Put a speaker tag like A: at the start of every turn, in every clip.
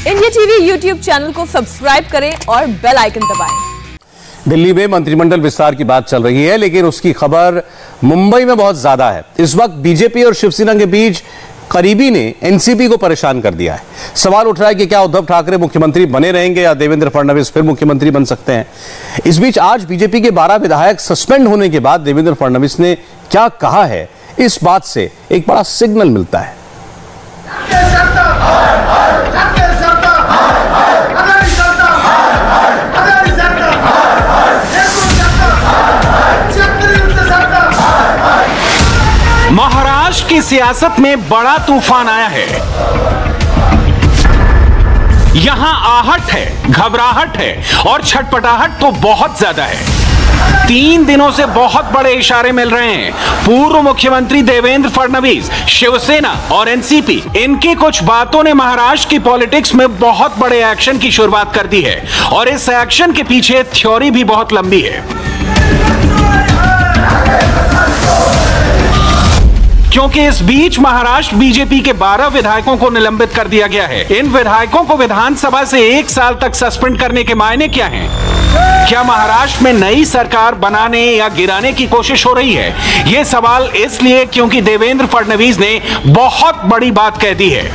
A: India TV YouTube channel को subscribe करें और बेल आइकन दबाएं।
B: दिल्ली में मंत्रिमंडल विस्तार की बात चल रही है, लेकिन उसकी खबर मुंबई में बहुत ज्यादा है। इस वक्त बीजेपी और शिवसेना के बीच करीबी ने एनसीपी को परेशान कर दिया है। सवाल उठ रहा है कि क्या उद्धव ठाकरे मुख्यमंत्री बने रहेंगे या देवेंद्र फडणवीस फिर मुख्यमंत्री बन सकते हैं। इस बीच आज बीजेपी के 12 विधायक सस्पेंड होने के बाद देवेंद्र फडणवीस ने क्या कहा है, इस बात से एक बड़ा सिग्नल मिलता है।
C: महाराष्ट्र की सियासत में बड़ा तूफान आया है। यहां आहट है, घबराहट है और छटपटाहट तो बहुत ज्यादा है। 3 दिनों से बहुत बड़े इशारे मिल रहे हैं। पूर्व मुख्यमंत्री देवेंद्र फडणवीस, शिवसेना और एनसीपी, इनकी कुछ बातों ने महाराष्ट्र की पॉलिटिक्स में बहुत बड़े एक्शन की शुरुआत कर दी है और इस एक्शन के पीछे थ्योरी भी बहुत लंबी है। क्योंकि इस बीच महाराष्ट्र बीजेपी के 12 विधायकों को निलंबित कर दिया गया है। इन विधायकों को विधानसभा से 1 साल तक सस्पेंड करने के मायने क्या हैं? क्या महाराष्ट्र में नई सरकार बनाने या गिराने की कोशिश हो रही है? यह सवाल इसलिए क्योंकि देवेंद्र फडणवीस ने बहुत बड़ी बात कह दी है।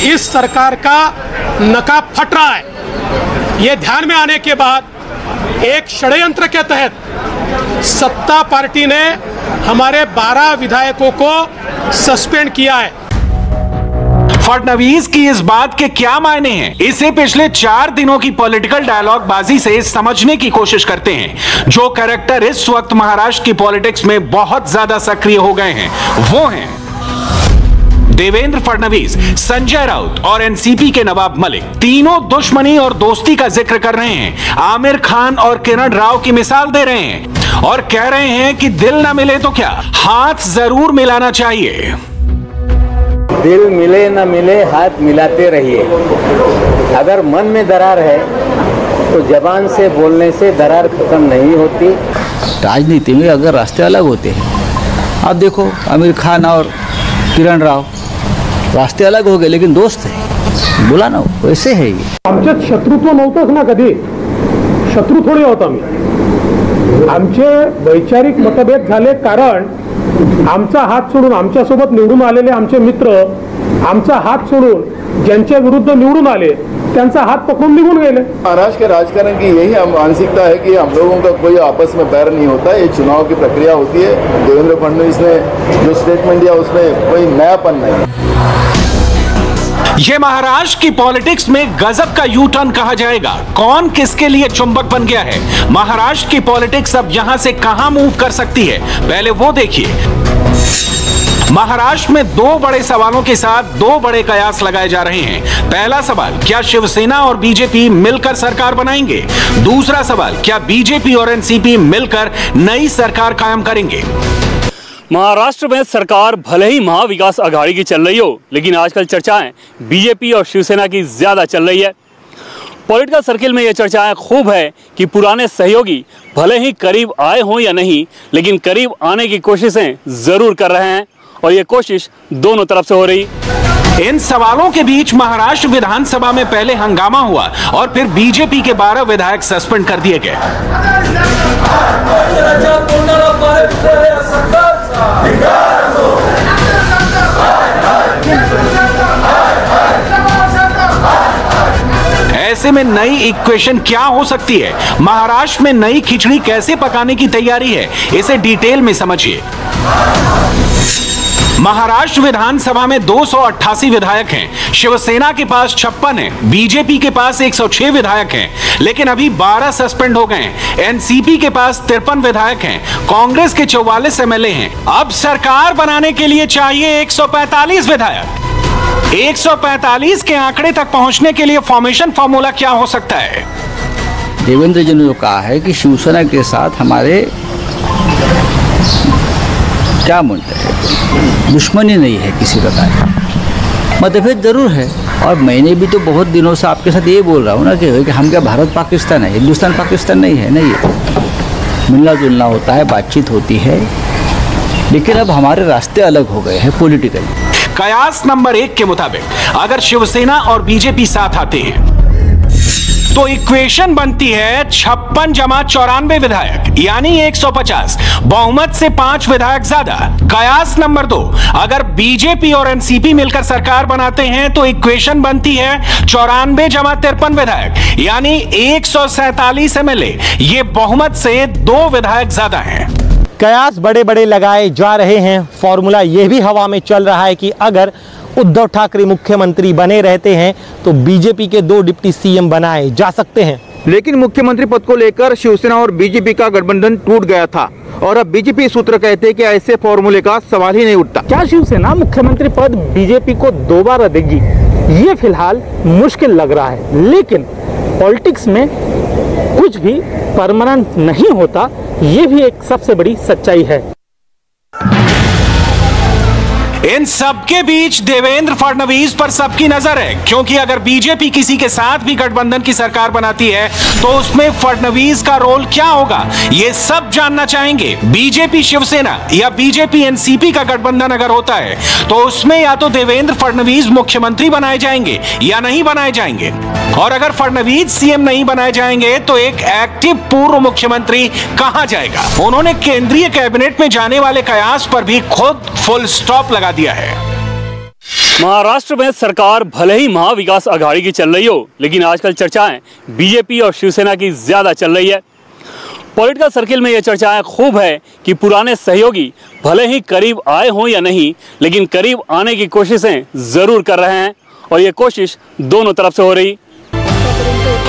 D: इस सरकार का नकाब फट रहा है। यह ध्यान में आने के बाद एक षड्यंत्र के तहत सत्ता पार्टी ने हमारे 12 विधायकों को सस्पेंड किया है।
C: फडणवीस की इस बात के क्या मायने हैं, इसे पिछले 4 दिनों की पॉलिटिकल डायलॉग बाजी से समझने की कोशिश करते हैं। जो कैरेक्टर इस वक्त महाराष्ट्र की पॉलिटिक्स में बहुत ज्यादा सक्रिय हो गए हैं, वो हैं देवेंद्र फडणवीस, संजय राउत और एनसीपी के नवाब मलिक। तीनों दुश्मनी और दोस्ती का जिक्र कर रहे हैं। आमिर खान और किरण राव की मिसाल दे रहे हैं और कह रहे हैं कि दिल ना मिले तो क्या, हाथ जरूर मिलाना चाहिए।
E: दिल मिले ना मिले, हाथ मिलाते रहिए। अगर मन में दरार है तो जबान से बोलने से दरार खत्म नहीं होती।
F: राजनीति में अगर रास्ते अलग होते हैं, आप देखो आमिर खान और किरण राव, रास्ते अलग हो गए लेकिन दोस्त है, बोला ना वैसे है। ये
D: आमच्यात शत्रुत्व नव्हतंच ना, कधी शत्रू थोडी होता मी। आमचे वैचारिक मतभेद झाले कारण आमचा हात सोडून आमच्यासोबत निवडून आलेले आमचे मित्र आमचा हात सोडून ज्यांच्या विरुद्ध निवडून आले त्यांचा हात पकडून निघून गेले।
G: महाराष्ट्र के राजकारण की यही मानसिकता है कि हम लोगों का कोई आपस में बैर नहीं होता। ये चुनाव की प्रक्रिया होती है। देवेंद्र फडणवीस ने जो स्टेटमेंट दिया उसमें कोई नयापन नहीं।
C: ये महाराष्ट्र की पॉलिटिक्स में गजब का यू टर्न कहा जाएगा। कौन किसके लिए चुंबक बन गया है? महाराष्ट्र की पॉलिटिक्स अब यहां से कहां मूव कर सकती है, पहले वो देखिए। महाराष्ट्र में 2 बड़े सवालों के साथ 2 बड़े कयास लगाए जा रहे हैं। पहला सवाल, क्या शिवसेना और बीजेपी मिलकर सरकार बनाएंगे? दूसरा सवाल, क्या बीजेपी और एनसीपी मिलकर नई सरकार कायम करेंगे?
H: महाराष्ट्र में सरकार भले ही महाविकास आघाड़ी की चल रही हो, लेकिन आजकल चर्चाएं बीजेपी और शिवसेना की ज्यादा चल रही है। पॉलिटिकल सर्किल में यह चर्चाएं खूब है कि पुराने सहयोगी भले ही करीब आए हों या नहीं, लेकिन करीब आने की कोशिशें जरूर कर रहे हैं और यह कोशिश दोनों तरफ से हो रही।
C: इन सवालों के बीच महाराष्ट्र विधानसभा में पहले हंगामा हुआ और फिर बीजेपी के 12 विधायक सस्पेंड कर दिए गए। ऐसे में नई इक्वेशन क्या हो सकती है? महाराष्ट्र में नई खिचड़ी कैसे पकाने की तैयारी है, इसे डिटेल में समझिए। महाराष्ट्र विधानसभा में 288 विधायक हैं। शिवसेना के पास 56 हैं, बीजेपी के पास 106 विधायक हैं, लेकिन अभी 12 सस्पेंड हो गए हैं। एनसीपी के पास 53 विधायक हैं, कांग्रेस के 44 एमएलए हैं। अब सरकार बनाने के लिए चाहिए 145 विधायक। 145 के आंकड़े तक पहुंचने के लिए फॉर्मेशन फॉर्मूला क्या हो सकता है?
F: देवेंद्र जी ने जो कहा है कि शिवसेना के साथ हमारे क्या बोलते हैं, दुश्मनी नहीं है किसी प्रकार का, मतभेद जरूर है। और मैंने भी तो बहुत दिनों से आपके साथ ये बोल रहा हूँ ना कि हम क्या भारत पाकिस्तान है, हिंदुस्तान पाकिस्तान नहीं है। नहीं है, मिलना जुलना होता है, बातचीत होती है, लेकिन अब हमारे रास्ते अलग हो गए हैं पॉलिटिकली।
C: कयास नंबर 1 के मुताबिक अगर शिवसेना और बीजेपी साथ आते हैं तो इक्वेशन बनती है 56 जमा 94 विधायक यानी 150, बहुमत से 5 विधायक ज्यादा। कयास नंबर 2, अगर बीजेपी और एनसीपी मिलकर सरकार बनाते हैं तो इक्वेशन बनती है 94 जमा 53 विधायक यानी 147 एमएलए, ये बहुमत से 2 विधायक ज्यादा हैं।
I: कयास बड़े बड़े लगाए जा रहे हैं, फॉर्मूला यह भी हवा में चल रहा है कि अगर उद्धव ठाकरे मुख्यमंत्री बने रहते हैं तो बीजेपी के 2 डिप्टी सीएम बनाए जा सकते हैं।
J: लेकिन मुख्यमंत्री पद को लेकर शिवसेना और बीजेपी का गठबंधन टूट गया था और अब बीजेपी सूत्र कहते हैं कि ऐसे फॉर्मूले का सवाल ही नहीं उठता।
D: क्या शिवसेना मुख्यमंत्री पद बीजेपी को दोबारा देगी? ये फिलहाल मुश्किल लग रहा है, लेकिन पॉलिटिक्स में कुछ भी परमानेंट नहीं होता, ये भी एक सबसे बड़ी सच्चाई है।
C: इन सबके बीच देवेंद्र फडणवीस पर सबकी नजर है, क्योंकि अगर बीजेपी किसी के साथ भी गठबंधन की सरकार बनाती है तो उसमें फडणवीस का रोल क्या होगा, ये सब जानना चाहेंगे। बीजेपी शिवसेना या बीजेपी एनसीपी का गठबंधन अगर होता है तो उसमें या तो देवेंद्र फडणवीस मुख्यमंत्री बनाए जाएंगे या नहीं बनाए जाएंगे, और अगर फडणवीस सीएम नहीं बनाए जाएंगे तो एक एक्टिव पूर्व मुख्यमंत्री कहां जाएगा। उन्होंने केंद्रीय कैबिनेट में जाने वाले कयास पर भी खुद फुल स्टॉप लगा दिया है।
H: महाराष्ट्र में सरकार भले ही महाविकास आघाड़ी की चल रही हो, लेकिन आजकल चर्चाएं बीजेपी और शिवसेना की ज्यादा चल रही है। पॉलिटिकल सर्किल में यह चर्चाएं खूब है कि पुराने सहयोगी भले ही करीब आए हों या नहीं, लेकिन करीब आने की कोशिशें जरूर कर रहे हैं और ये कोशिश दोनों तरफ से हो रही।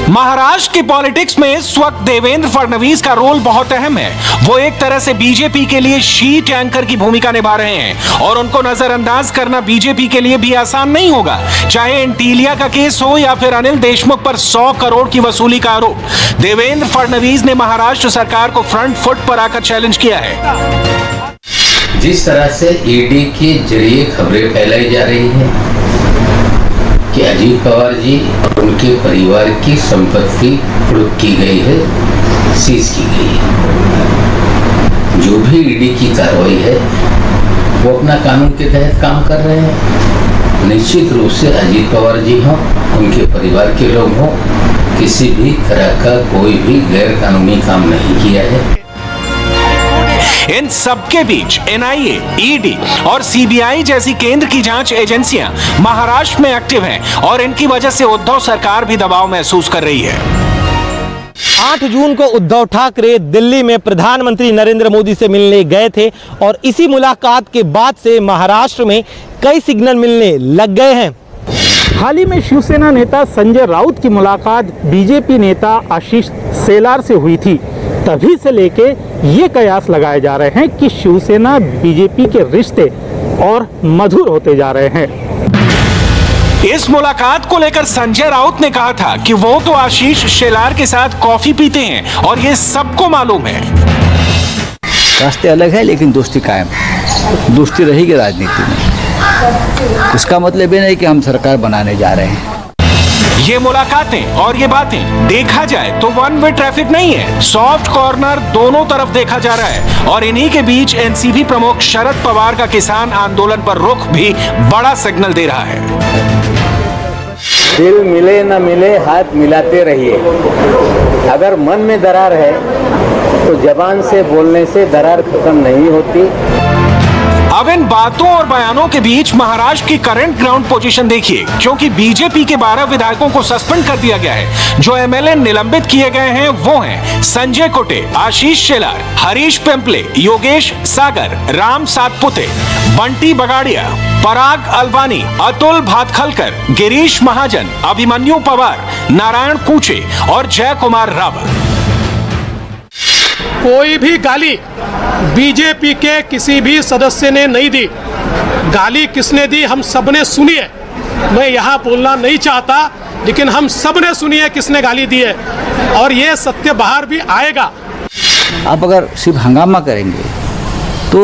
C: महाराष्ट्र की पॉलिटिक्स में इस वक्त देवेंद्र फडणवीस का रोल बहुत अहम है। वो एक तरह से बीजेपी के लिए शीट एंकर की भूमिका निभा रहे हैं और उनको नजरअंदाज करना बीजेपी के लिए भी आसान नहीं होगा, चाहे एंटीलिया का केस हो या फिर अनिल देशमुख पर 100 करोड़ की वसूली का आरोप। देवेंद्र फडणवीस ने महाराष्ट्र सरकार को फ्रंट फुट पर आकर चैलेंज किया है।
E: जिस तरह से ईडी के जरिए खबरें फैलाई जा रही हैं कि अजीत पवार जी और उनके परिवार की संपत्ति कुर्क की गई है, सीज की गई है। जो भी ईडी की कार्रवाई है वो अपना कानून के तहत काम कर रहे हैं। निश्चित रूप से अजीत पवार जी हों, उनके परिवार के लोग हों, किसी भी तरह का कोई भी गैर कानूनी काम नहीं किया है।
C: इन सबके बीच एनआईए, ईडी और सीबीआई जैसी केंद्र की जांच एजेंसियां महाराष्ट्र में एक्टिव हैं और इनकी वजह से उद्धव सरकार भी दबाव महसूस कर रही है।
I: 8 जून को उद्धव ठाकरे दिल्ली में प्रधानमंत्री नरेंद्र मोदी से मिलने गए थे और इसी मुलाकात के बाद से महाराष्ट्र में कई सिग्नल मिलने लग गए हैं।
D: हाल ही में शिवसेना नेता संजय राउत की मुलाकात बीजेपी नेता आशीष शेलार से हुई थी। तभी से लेके ये कयास लगाए जा रहे हैं कि शिवसेना बीजेपी के रिश्ते और मधुर होते जा रहे हैं।
C: इस मुलाकात को लेकर संजय राउत ने कहा था कि वो तो आशीष शेलार के साथ कॉफी पीते हैं और ये सबको मालूम है।
F: रास्ते अलग है लेकिन दोस्ती कायम, दोस्ती रहेगी राजनीति में। इसका मतलब ये नहीं कि हम सरकार बनाने जा रहे हैं।
C: ये मुलाकातें और ये बातें देखा जाए तो वन वे ट्रैफिक नहीं है, सॉफ्ट कॉर्नर दोनों तरफ देखा जा रहा है और इन्हीं के बीच एनसीपी प्रमुख शरद पवार का किसान आंदोलन पर रुख भी बड़ा सिग्नल दे रहा है।
E: दिल मिले न मिले हाथ मिलाते रहिए। अगर मन में दरार है तो जबान से बोलने से दरार खत्म नहीं होती।
C: अब इन बातों और बयानों के बीच महाराष्ट्र की करंट ग्राउंड पोजीशन देखिए, क्योंकि बीजेपी के 12 विधायकों को सस्पेंड कर दिया गया है। जो एमएलए निलंबित किए गए हैं वो हैं संजय कोटे, आशीष शेलार, हरीश पेंपले, योगेश सागर, राम सातपुते, बंटी बगाड़िया, पराग अलवानी, अतुल भातखलकर, गिरीश महाजन, अभिमन्यु पवार, नारायण कूचे और जय कुमार रावत।
D: कोई भी गाली बीजेपी के किसी भी सदस्य ने नहीं दी। गाली किसने दी हम सबने सुनी है। मैं यहाँ बोलना नहीं चाहता, लेकिन हम सबने सुनी है किसने गाली दी है और ये सत्य बाहर भी आएगा।
F: आप अगर सिर्फ हंगामा करेंगे तो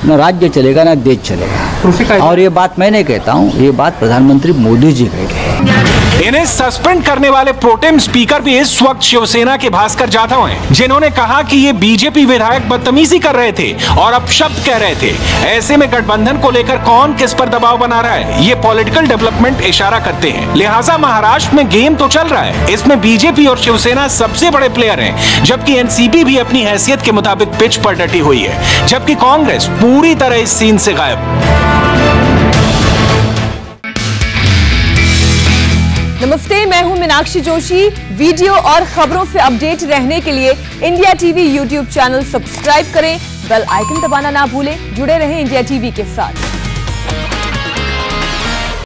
F: न राज्य चलेगा न देश चलेगा। और ये बात मैं नहीं कहता हूँ, ये बात प्रधानमंत्री मोदी जी कहते हैं।
C: इन्हें सस्पेंड करने वाले प्रोटेम स्पीकर भी इस वक्त शिवसेना के भास्कर जाधव हैं, जिन्होंने कहा कि ये बीजेपी विधायक बदतमीजी कर रहे थे और अपशब्द कह रहे थे। ऐसे में गठबंधन को लेकर कौन किस पर दबाव बना रहा है, ये पॉलिटिकल डेवलपमेंट इशारा करते हैं। लिहाजा महाराष्ट्र में गेम तो चल रहा है, इसमें बीजेपी और शिवसेना सबसे बड़े प्लेयर हैं, जबकि एनसीपी भी अपनी हैसियत के मुताबिक पिच पर डटी हुई है, जबकि कांग्रेस पूरी तरह इस सीन से गायब।
A: नमस्ते, मैं हूं मीनाक्षी जोशी। वीडियो और खबरों से अपडेट रहने के लिए India TV YouTube channel subscribe करें, बेल आइकन दबाना ना भूलें। जुड़े रहें इंडिया टीवी के साथ।